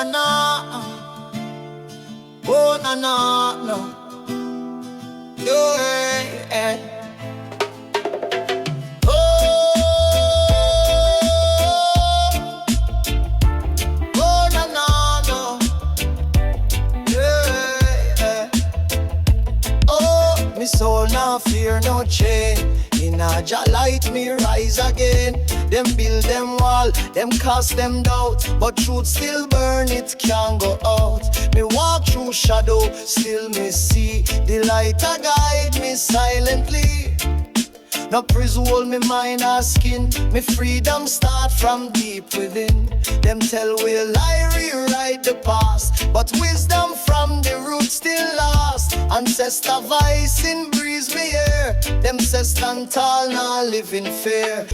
na na, oh na na na, yeah. Oh, oh na na na, yeah. Oh, me soul nah fear no chain. In a Jah light me rise again. Them build them wall, them cast them doubt, but truth still burn, it can't go out. Me walk through shadow, still me see the light a guide me silently. No prison hold me mind or skin. Me freedom start from deep within. Them tell will I rewrite the past, but wisdom from the root still last. Ancestor voice in breeze me hear. Them say stand tall, nah live in fear.